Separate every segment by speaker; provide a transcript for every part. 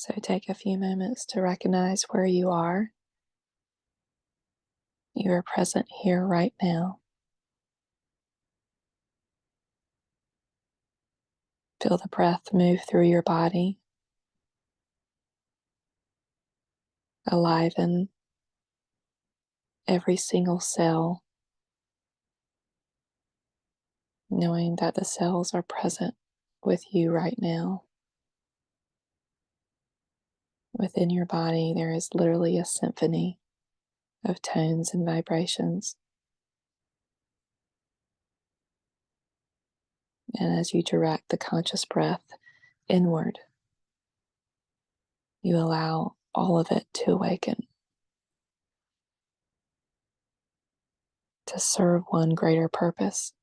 Speaker 1: So take a few moments to recognize where you are. You are present here right now. Feel the breath move through your body, aliven every single cell, knowing that the cells are present with you right now. Within your body, there is literally a symphony of tones and vibrations. And as you direct the conscious breath inward, you allow all of it to awaken, to serve one greater purpose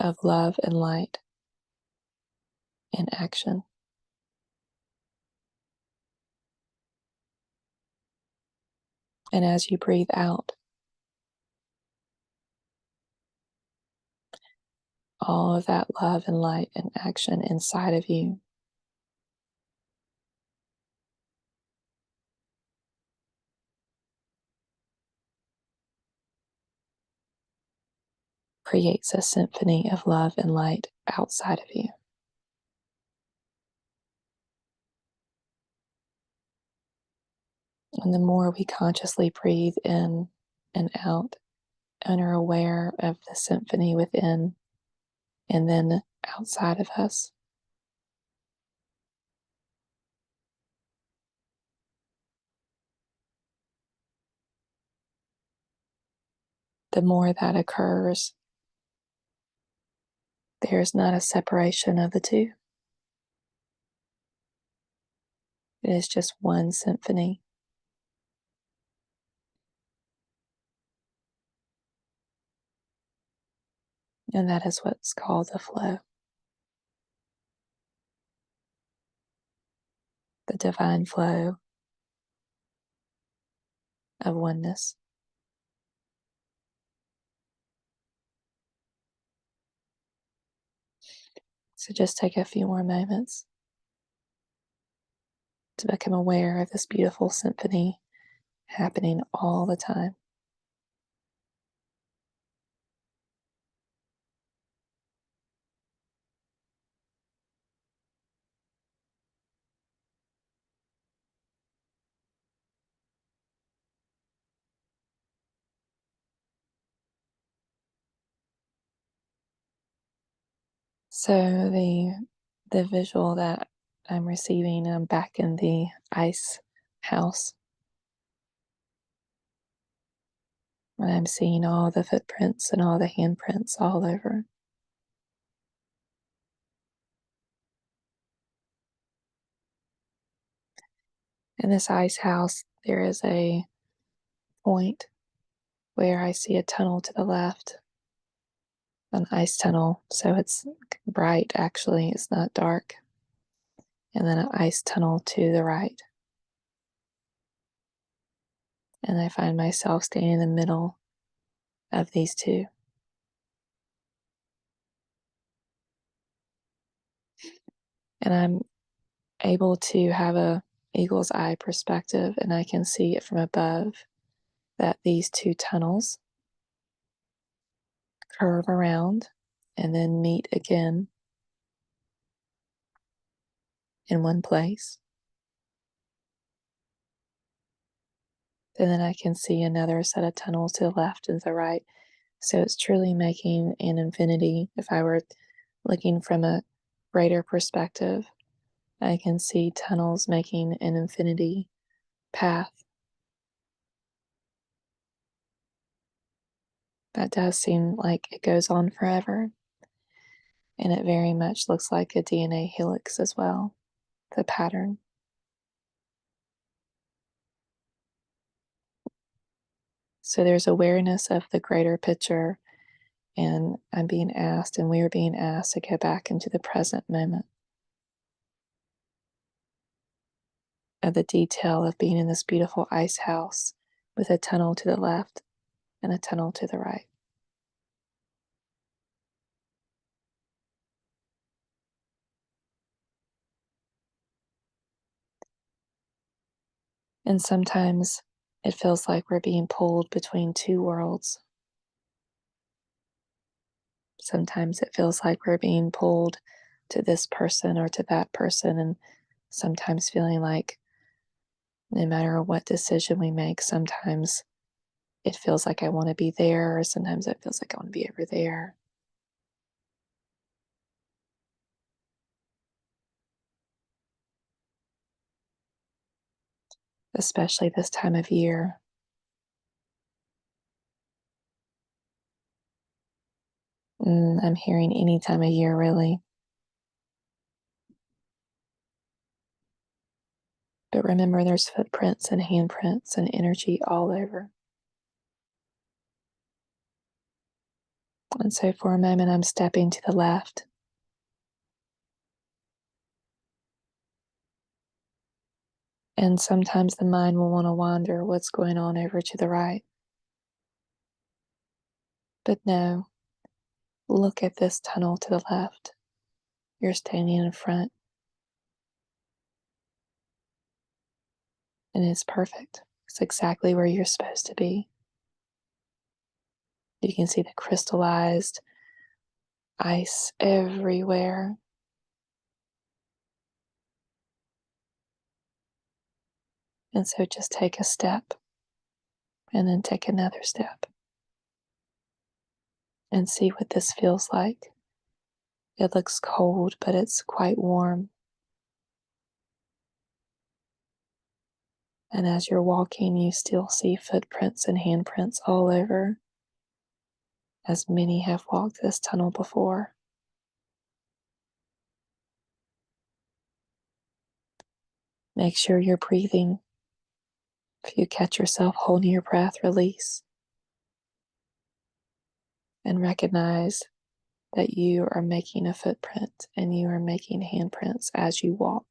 Speaker 1: of love and light in action. And as you breathe out, all of that love and light and action inside of you creates a symphony of love and light outside of you. And the more we consciously breathe in and out and are aware of the symphony within and then outside of us, the more that occurs, there is not a separation of the two. It is just one symphony. And that is what's called the flow, the divine flow of oneness. So just take a few more moments to become aware of this beautiful symphony happening all the time. So the visual that I'm receiving, I'm back in the ice house, and I'm seeing all the footprints and all the handprints all over. In this ice house, there is a point where I see a tunnel to the left, an ice tunnel, so it's bright actually, it's not dark, and then an ice tunnel to the right. And I find myself standing in the middle of these two. And I'm able to have a eagle's eye perspective, and I can see it from above that these two tunnels curve around and then meet again in one place. And then I can see another set of tunnels to the left and the right. So it's truly making an infinity. If I were looking from a greater perspective, I can see tunnels making an infinity path. That does seem like it goes on forever. And it very much looks like a DNA helix as well, the pattern. So there's awareness of the greater picture, and I'm being asked, and we are being asked to go back into the present moment of the detail of being in this beautiful ice house with a tunnel to the left and a tunnel to the right. And sometimes it feels like we're being pulled between two worlds. Sometimes it feels like we're being pulled to this person or to that person, and sometimes feeling like no matter what decision we make, sometimes it feels like I want to be there, or sometimes it feels like I want to be over there. Especially this time of year. I'm hearing any time of year, really. But remember, there's footprints and handprints and energy all over. And so for a moment, I'm stepping to the left. And sometimes the mind will want to wander what's going on over to the right. But no, look at this tunnel to the left. You're standing in front, and it's perfect. It's exactly where you're supposed to be. You can see the crystallized ice everywhere. And so just take a step and then take another step and see what this feels like. It looks cold, but it's quite warm. And as you're walking, you still see footprints and handprints all over, as many have walked this tunnel before. Make sure you're breathing. If you catch yourself holding your breath, release and recognize that you are making a footprint and you are making handprints as you walk,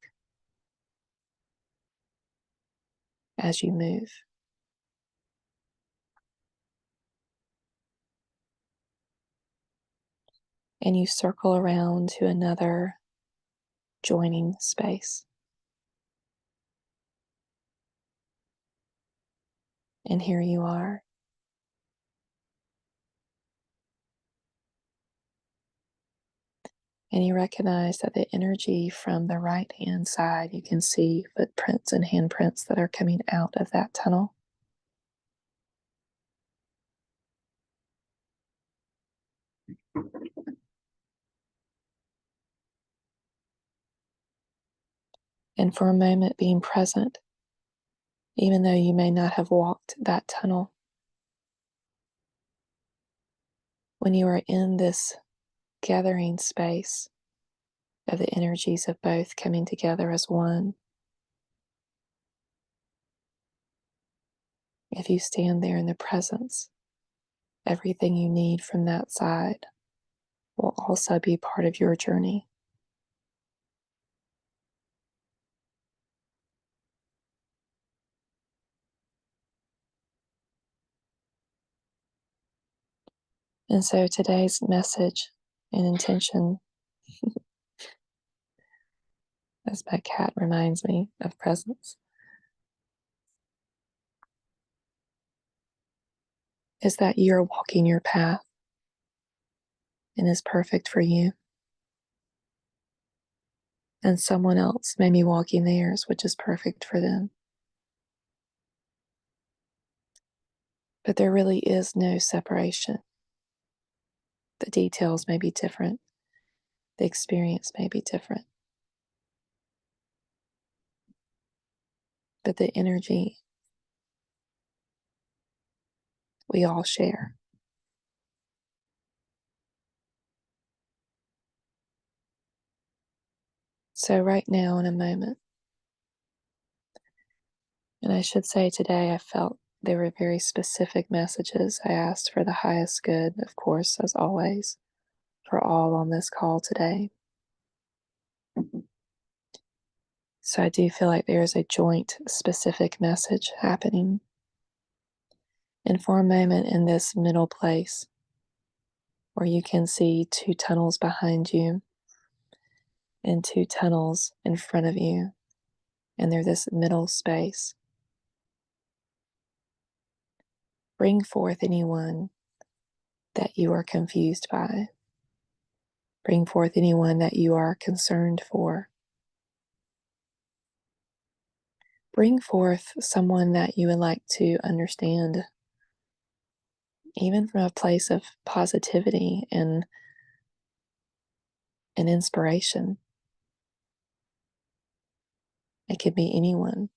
Speaker 1: as you move. And you circle around to another joining space. And here you are. And you recognize that the energy from the right hand side, you can see footprints and handprints that are coming out of that tunnel. And for a moment, being present, even though you may not have walked that tunnel. When you are in this gathering space of the energies of both coming together as one, if you stand there in the presence, everything you need from that side will also be part of your journey. And so today's message and intention, as my cat reminds me of presence, is that you're walking your path and is perfect for you. And someone else may be walking theirs, which is perfect for them. But there really is no separation. The details may be different, the experience may be different, but the energy we all share. So, right now, in a moment, and I should say today, I felt there were very specific messages. I asked for the highest good, of course, as always, for all on this call today. So, I do feel like there is a joint specific message happening. And for a moment, in this middle place, where you can see two tunnels behind you and two tunnels in front of you, and there's this middle space. Bring forth anyone that you are confused by. Bring forth anyone that you are concerned for. Bring forth someone that you would like to understand, even from a place of positivity and inspiration. It could be anyone.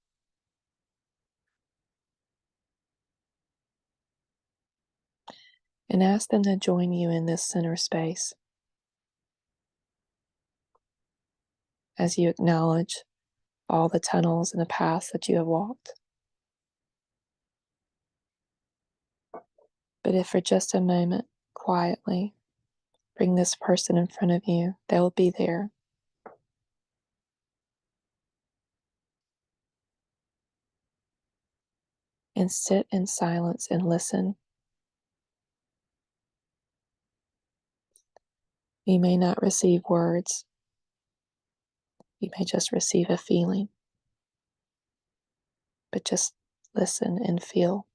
Speaker 1: And ask them to join you in this center space as you acknowledge all the tunnels and the paths that you have walked. But if for just a moment, quietly, bring this person in front of you, they will be there. And sit in silence and listen. You may not receive words, you may just receive a feeling, but just listen and feel.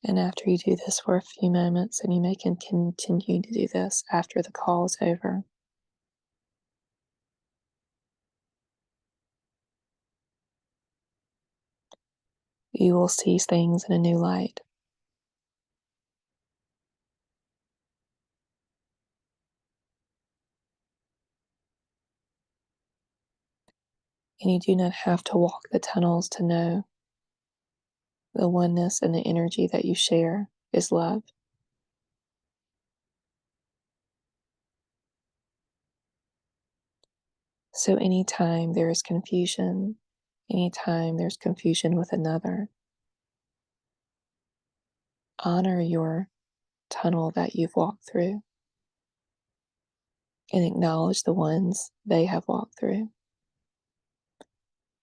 Speaker 1: And after you do this for a few moments, and you may continue to do this after the call is over, you will see things in a new light. And you do not have to walk the tunnels to know the oneness and the energy that you share is love. So anytime there is confusion, anytime there's confusion with another, honor your tunnel that you've walked through and acknowledge the ones they have walked through,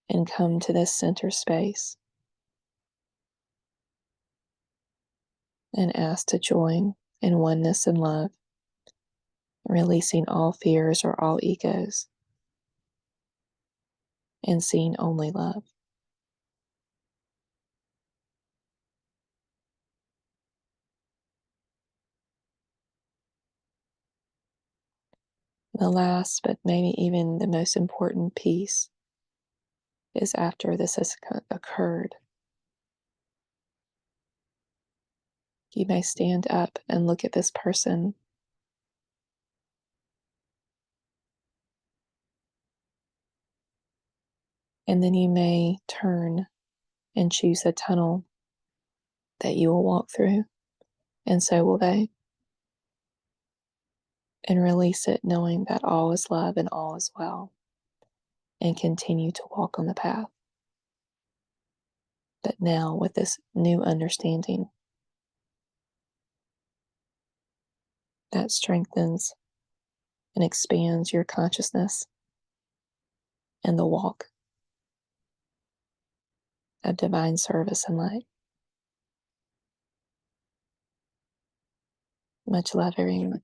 Speaker 1: and come to this center space and ask to join in oneness and love, releasing all fears or all egos and seeing only love. The last, but maybe even the most important piece is after this has occurred, you may stand up and look at this person, and then you may turn and choose a tunnel that you will walk through, and so will they, and release it knowing that all is love and all is well, and continue to walk on the path. But now with this new understanding that strengthens and expands your consciousness and the walk of divine service and light. Much love, everyone.